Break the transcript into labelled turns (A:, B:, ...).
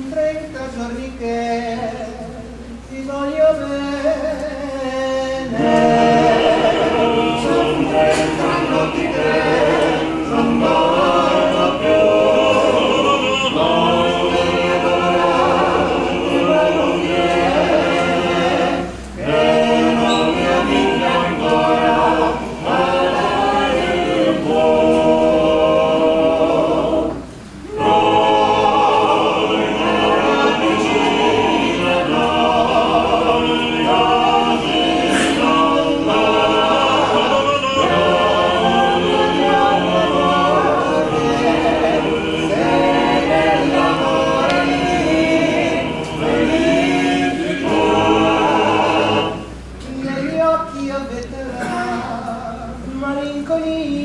A: 30 giorni che ti voglio bene, son 30 notti che non voglio più, non mi adorare, non viene, che non mi amica ancora amare il cuore. Noi nella vicina noi, così non va, noi vogliamo amare, se nell'amore lì felicità, negli occhi avete la malinconia.